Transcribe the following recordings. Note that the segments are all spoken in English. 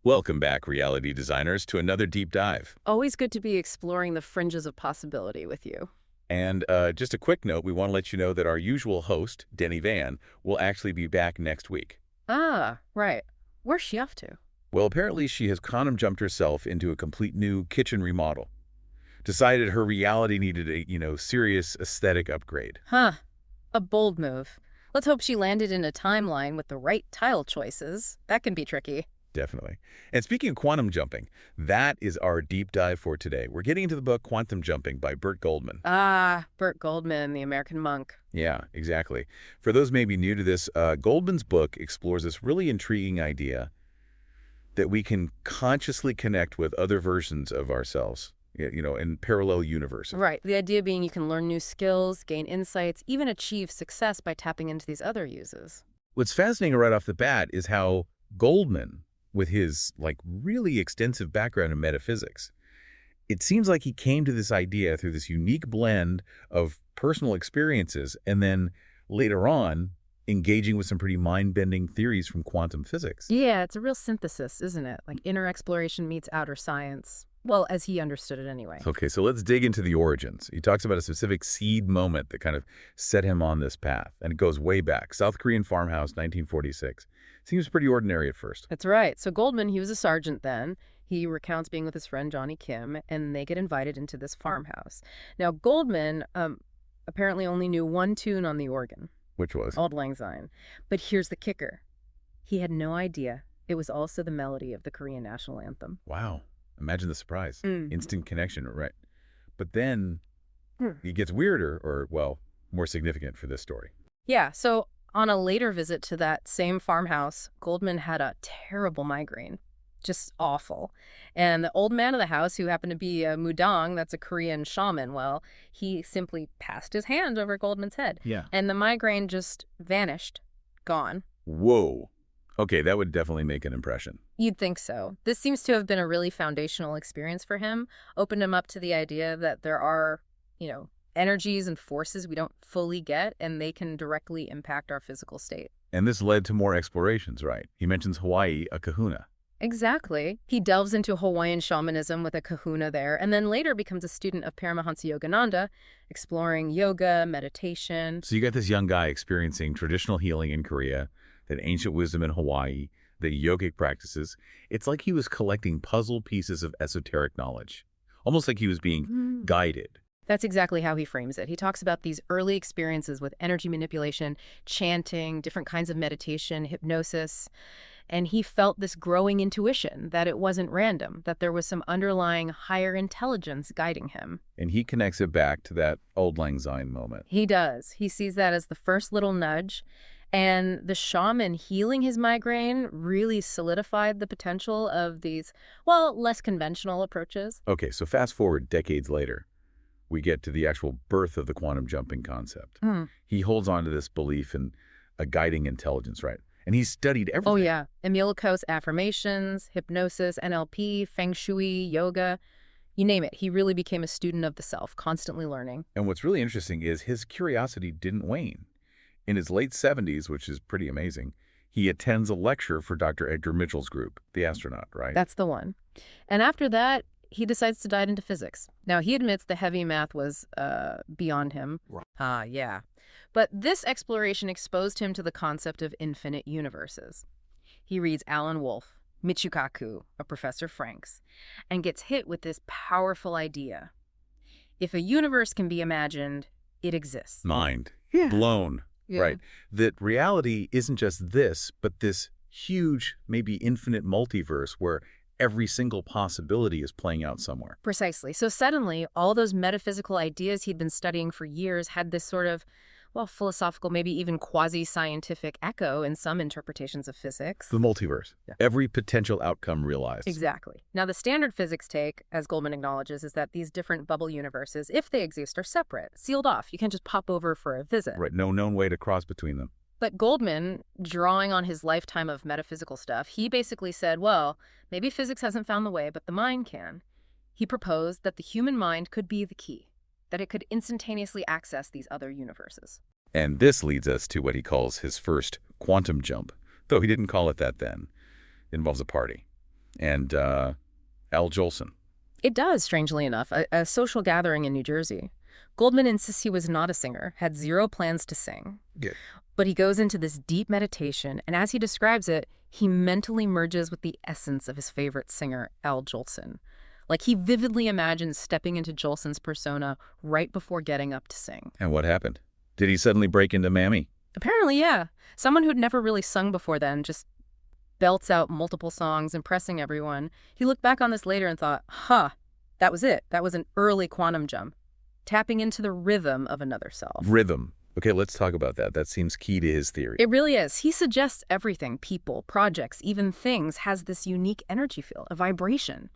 Welcome back, reality designers, to another deep dive. Always good to be exploring the fringes of possibility with you. And just a quick note, we want to let you know that our usual host, Denny Van, will actually be back next week. Ah, right. Where's she off to? Well, apparently she has quantum jumped herself into a complete new kitchen remodel. Decided her reality needed a serious aesthetic upgrade. Huh. A bold move. Let's hope she landed in a timeline with the right tile choices. That can be tricky. Definitely. And speaking of quantum jumping, that is our deep dive for today. We're getting into the book Quantum Jumping by Bert Goldman. Ah, Bert Goldman, the American monk. Yeah, exactly. For those maybe new to this, Goldman's book explores this really intriguing idea that we can consciously connect with other versions of ourselves, in parallel universes. Right. The idea being you can learn new skills, gain insights, even achieve success by tapping into these other uses. What's fascinating right off the bat is how Goldman, with his really extensive background in metaphysics, it seems like he came to this idea through this unique blend of personal experiences and then later on engaging with some pretty mind-bending theories from quantum physics. Yeah, it's a real synthesis, isn't it? Like inner exploration meets outer science. Well, as he understood it anyway. Okay, so let's dig into the origins. He talks about a specific seed moment that kind of set him on this path, and it goes way back. South Korean farmhouse, 1946. Seems pretty ordinary at first. That's right. So Goldman, he was a sergeant then. He recounts being with his friend Johnny Kim, and they get invited into this farmhouse. Now, Goldman apparently only knew one tune on the organ, Which was? Auld Lang Syne. But here's the kicker. He had no idea it was also the melody of the Korean national anthem. Wow. Imagine the surprise. Mm. Instant connection, right? But then it gets weirder, or, well, more significant for this story. Yeah, so on a later visit to that same farmhouse, Goldman had a terrible migraine. Just awful. And the old man of the house, who happened to be a mudang, that's a Korean shaman, well, he simply passed his hand over Goldman's head. Yeah. And the migraine just vanished. Gone. Whoa. Okay, that would definitely make an impression. You'd think so. This seems to have been a really foundational experience for him. Opened him up to the idea that there are, energies and forces we don't fully get, and they can directly impact our physical state. And this led to more explorations, right? He mentions Hawaii, a kahuna. Exactly. He delves into Hawaiian shamanism with a kahuna there, and then later becomes a student of Paramahansa Yogananda, exploring yoga, meditation. So you got this young guy experiencing traditional healing in Korea, that ancient wisdom in Hawaii, the yogic practices. It's like he was collecting puzzle pieces of esoteric knowledge, almost like he was being guided. That's exactly how he frames it. He talks about these early experiences with energy manipulation, chanting, different kinds of meditation, hypnosis. And he felt this growing intuition that it wasn't random, that there was some underlying higher intelligence guiding him. And he connects it back to that Auld Lang Syne moment. He does. He sees that as the first little nudge. And the shaman healing his migraine really solidified the potential of these, well, less conventional approaches. Okay, so fast forward decades later, we get to the actual birth of the quantum jumping concept. He holds on to this belief in a guiding intelligence, right? And he's studied everything. Oh, yeah. Emil Coase affirmations, hypnosis, NLP, feng shui, yoga, you name it. He really became a student of the self, constantly learning. And what's really interesting is his curiosity didn't wane. In his late 70s, which is pretty amazing, he attends a lecture for Dr. Edgar Mitchell's group, the astronaut, right? That's the one. And after that, he decides to dive into physics. Now, he admits the heavy math was beyond him. Right. Yeah. But this exploration exposed him to the concept of infinite universes. He reads Alan Wolfe, Michikaku, a Professor Franks, and gets hit with this powerful idea. If a universe can be imagined, it exists. Mind. Yeah. Blown. Yeah. Right. That reality isn't just this, but this huge, maybe infinite multiverse where every single possibility is playing out somewhere. Precisely. So suddenly, all those metaphysical ideas he'd been studying for years had this sort of, well, philosophical, maybe even quasi-scientific echo in some interpretations of physics. The multiverse. Yeah. Every potential outcome realized. Exactly. Now, the standard physics take, as Goldman acknowledges, is that these different bubble universes, if they exist, are separate, sealed off. You can't just pop over for a visit. Right. No known way to cross between them. But Goldman, drawing on his lifetime of metaphysical stuff, he basically said, well, maybe physics hasn't found the way, but the mind can. He proposed that the human mind could be the key, that it could instantaneously access these other universes. And this leads us to what he calls his first quantum jump, though he didn't call it that then. It involves a party. And Al Jolson. It does, strangely enough, a social gathering in New Jersey. Goldman insists he was not a singer, had zero plans to sing. Yeah. But he goes into this deep meditation, and as he describes it, he mentally merges with the essence of his favorite singer, Al Jolson. Like he vividly imagines stepping into Jolson's persona right before getting up to sing. And what happened? Did he suddenly break into Mammy? Apparently, yeah. Someone who'd never really sung before then just belts out multiple songs, impressing everyone. He looked back on this later and thought, that was it. That was an early quantum jump. Tapping into the rhythm of another self. Rhythm. Okay, let's talk about that. That seems key to his theory. It really is. He suggests everything, people, projects, even things, has this unique energy field, a vibration,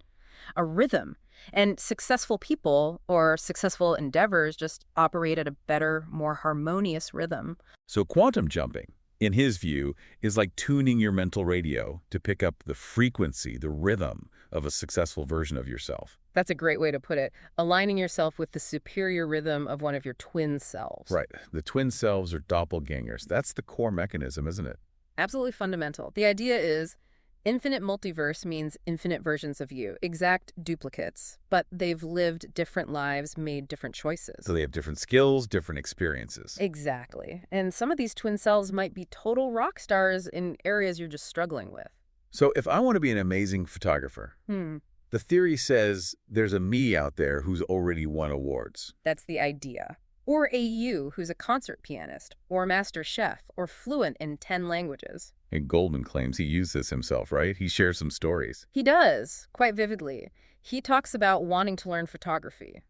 a rhythm. And successful people or successful endeavors just operate at a better, more harmonious rhythm. So quantum jumping, in his view, is like tuning your mental radio to pick up the frequency, the rhythm of a successful version of yourself. That's a great way to put it. Aligning yourself with the superior rhythm of one of your twin selves. Right. The twin selves or doppelgangers. That's the core mechanism, isn't it? Absolutely fundamental. The idea is infinite multiverse means infinite versions of you, exact duplicates, but they've lived different lives, made different choices. So they have different skills, different experiences. Exactly. And some of these twin selves might be total rock stars in areas you're just struggling with. So if I want to be an amazing photographer, the theory says there's a me out there who's already won awards. That's the idea. Or a you who's a concert pianist, or master chef, or fluent in 10 languages. And Goldman claims he used this himself, right? He shares some stories. He does, quite vividly. He talks about wanting to learn photography.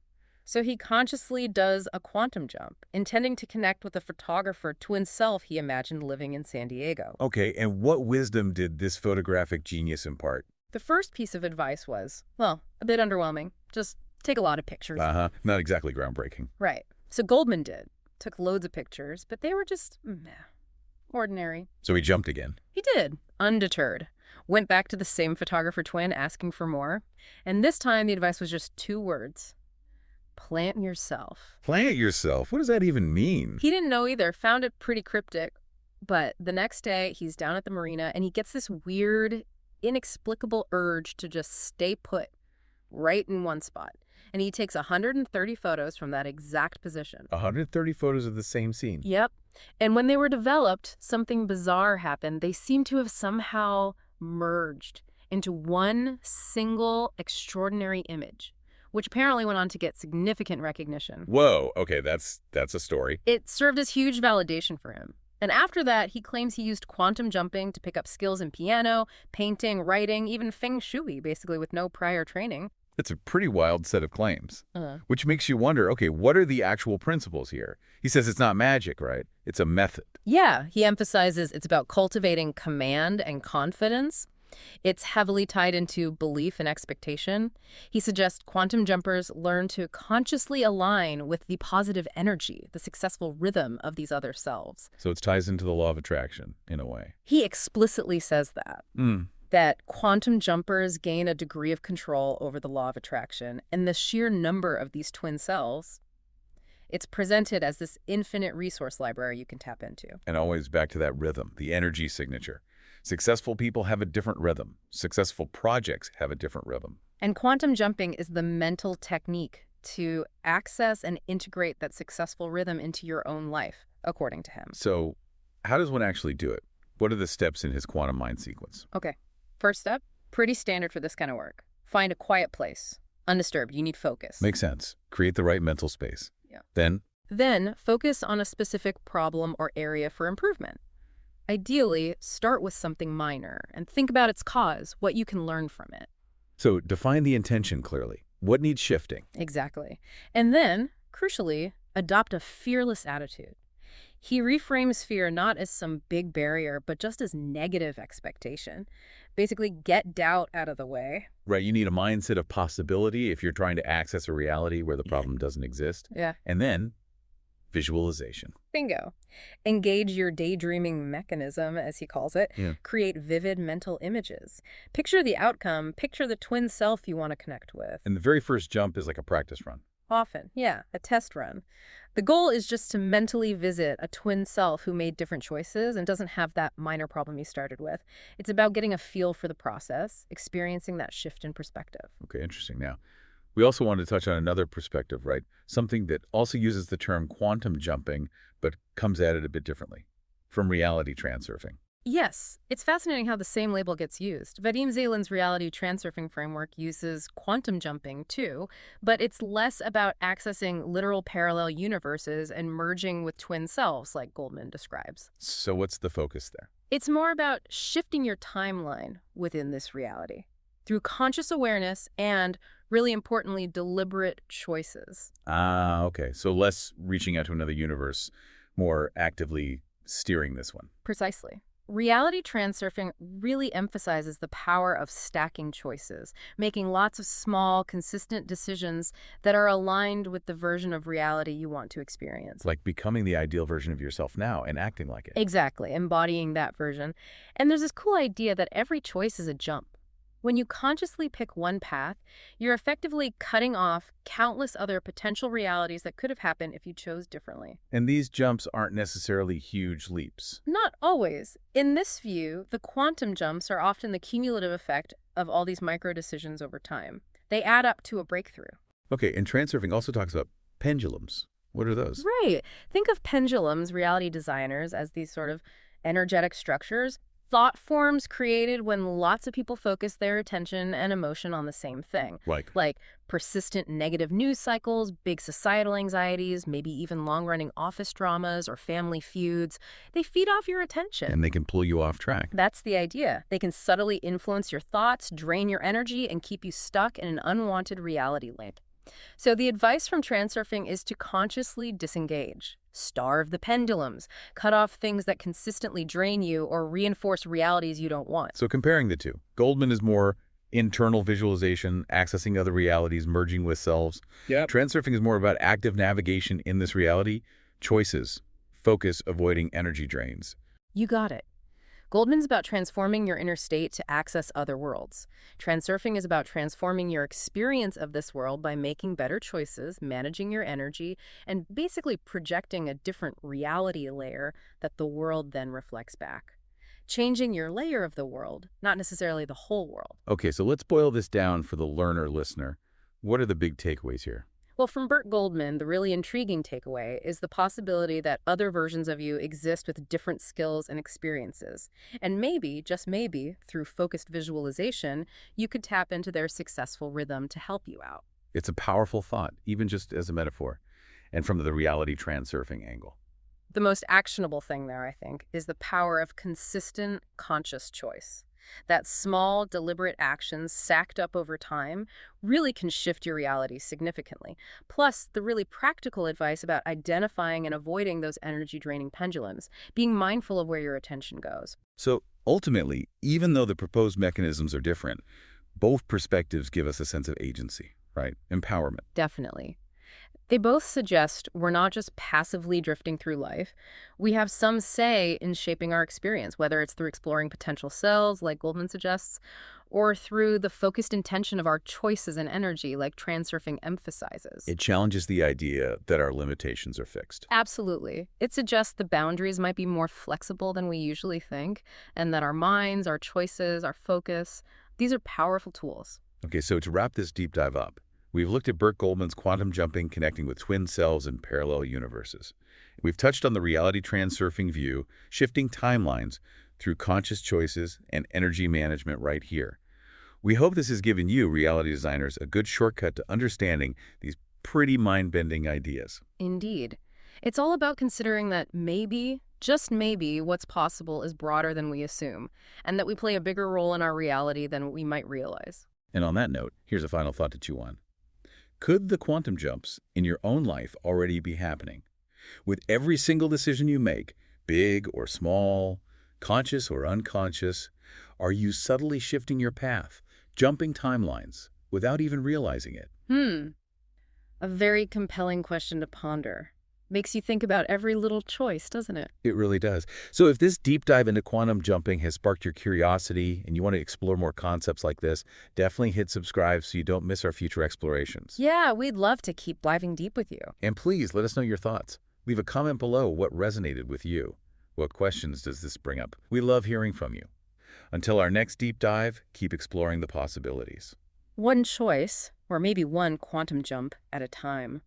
So he consciously does a quantum jump, intending to connect with a photographer twin self he imagined living in San Diego. Okay, and what wisdom did this photographic genius impart? The first piece of advice was, well, a bit underwhelming. Just take a lot of pictures. Not exactly groundbreaking. Right. So Goldman did. Took loads of pictures, but they were just, ordinary. So he jumped again. He did, undeterred. Went back to the same photographer twin asking for more. And this time the advice was just 2 words. Plant yourself. Plant yourself? What does that even mean? He didn't know either, found it pretty cryptic. But the next day, he's down at the marina, and he gets this weird, inexplicable urge to just stay put, right in one spot. And he takes 130 photos from that exact position. 130 photos of the same scene? Yep. And when they were developed, something bizarre happened. They seem to have somehow merged into one single extraordinary image, which apparently went on to get significant recognition. Whoa, okay, that's a story. It served as huge validation for him. And after that, he claims he used quantum jumping to pick up skills in piano, painting, writing, even feng shui, basically with no prior training. It's a pretty wild set of claims, which makes you wonder, okay, what are the actual principles here? He says it's not magic, right? It's a method. Yeah, he emphasizes it's about cultivating command and confidence. It's heavily tied into belief and expectation. He suggests quantum jumpers learn to consciously align with the positive energy, the successful rhythm of these other selves. So it ties into the law of attraction, in a way. He explicitly says that. That quantum jumpers gain a degree of control over the law of attraction, and the sheer number of these twin selves, it's presented as this infinite resource library you can tap into. And always back to that rhythm, the energy signature. Successful people have a different rhythm. Successful projects have a different rhythm. And quantum jumping is the mental technique to access and integrate that successful rhythm into your own life, according to him. So how does one actually do it? What are the steps in his quantum mind sequence? Okay. First step, pretty standard for this kind of work. Find a quiet place. Undisturbed. You need focus. Makes sense. Create the right mental space. Yeah. Then focus on a specific problem or area for improvement. Ideally, start with something minor and think about its cause, what you can learn from it. So define the intention clearly. What needs shifting? Exactly. And then, crucially, adopt a fearless attitude. He reframes fear not as some big barrier, but just as negative expectation. Basically, get doubt out of the way. Right, you need a mindset of possibility if you're trying to access a reality where the problem doesn't exist. Yeah. And then visualization. Bingo. Engage your daydreaming mechanism, as he calls it. Yeah. Create vivid mental images. Picture the outcome. Picture the twin self you want to connect with. And the very first jump is like a practice run. Often, yeah, a test run. The goal is just to mentally visit a twin self who made different choices and doesn't have that minor problem you started with. It's about getting a feel for the process, experiencing that shift in perspective. Okay, interesting. Now, we also wanted to touch on another perspective, right? Something that also uses the term quantum jumping, but comes at it a bit differently, from reality transurfing. Yes, it's fascinating how the same label gets used. Vadim Zeland's reality transurfing framework uses quantum jumping too, but it's less about accessing literal parallel universes and merging with twin selves, like Goldman describes. So what's the focus there? It's more about shifting your timeline within this reality through conscious awareness and, really importantly, deliberate choices. Ah, okay. So less reaching out to another universe, more actively steering this one. Precisely. Reality transurfing really emphasizes the power of stacking choices, making lots of small, consistent decisions that are aligned with the version of reality you want to experience. Like becoming the ideal version of yourself now and acting like it. Exactly, embodying that version. And there's this cool idea that every choice is a jump. When you consciously pick one path, you're effectively cutting off countless other potential realities that could have happened if you chose differently. And these jumps aren't necessarily huge leaps. Not always. In this view, the quantum jumps are often the cumulative effect of all these micro decisions over time. They add up to a breakthrough. Okay, and transurfing also talks about pendulums. What are those? Right. Think of pendulums, reality designers, as these sort of energetic structures, thought forms created when lots of people focus their attention and emotion on the same thing. Like, Like persistent negative news cycles, big societal anxieties, maybe even long-running office dramas or family feuds. They feed off your attention. and they can pull you off track. That's the idea. They can subtly influence your thoughts, drain your energy, and keep you stuck in an unwanted reality loop. So the advice from transurfing is to consciously disengage, starve the pendulums, cut off things that consistently drain you or reinforce realities you don't want. So comparing the two, Goldman is more internal visualization, accessing other realities, merging with selves. Yep. Transurfing is more about active navigation in this reality, choices, focus, avoiding energy drains. You got it. Goldman's about transforming your inner state to access other worlds. Transurfing is about transforming your experience of this world by making better choices, managing your energy, and basically projecting a different reality layer that the world then reflects back. Changing your layer of the world, not necessarily the whole world. Okay, so let's boil this down for the learner listener. What are the big takeaways here? Well, from Bert Goldman, the really intriguing takeaway is the possibility that other versions of you exist with different skills and experiences. And maybe, just maybe, through focused visualization, you could tap into their successful rhythm to help you out. It's a powerful thought, even just as a metaphor, and from the reality transurfing angle. The most actionable thing there, I think, is the power of consistent, conscious choice. That small, deliberate actions stacked up over time really can shift your reality significantly. Plus, the really practical advice about identifying and avoiding those energy-draining pendulums, being mindful of where your attention goes. So ultimately, even though the proposed mechanisms are different, both perspectives give us a sense of agency, right? Empowerment. Definitely. They both suggest we're not just passively drifting through life. We have some say in shaping our experience, whether it's through exploring potential selves, like Goldman suggests, or through the focused intention of our choices and energy, like transurfing emphasizes. It challenges the idea that our limitations are fixed. Absolutely. It suggests the boundaries might be more flexible than we usually think, and that our minds, our choices, our focus, these are powerful tools. Okay, so to wrap this deep dive up, we've looked at Bert Goldman's quantum jumping connecting with twin selves and parallel universes. We've touched on the reality transurfing view, shifting timelines through conscious choices and energy management right here. We hope this has given you, reality designers, a good shortcut to understanding these pretty mind-bending ideas. Indeed. It's all about considering that maybe, just maybe, what's possible is broader than we assume, and that we play a bigger role in our reality than we might realize. And on that note, here's a final thought to chew on. Could the quantum jumps in your own life already be happening? With every single decision you make, big or small, conscious or unconscious, are you subtly shifting your path, jumping timelines, without even realizing it? A very compelling question to ponder. Makes you think about every little choice, doesn't it? It really does. So if this deep dive into quantum jumping has sparked your curiosity and you want to explore more concepts like this, definitely hit subscribe so you don't miss our future explorations. Yeah, we'd love to keep diving deep with you. And please let us know your thoughts. Leave a comment below what resonated with you. What questions does this bring up? We love hearing from you. Until our next deep dive, keep exploring the possibilities. One choice, or maybe one quantum jump at a time.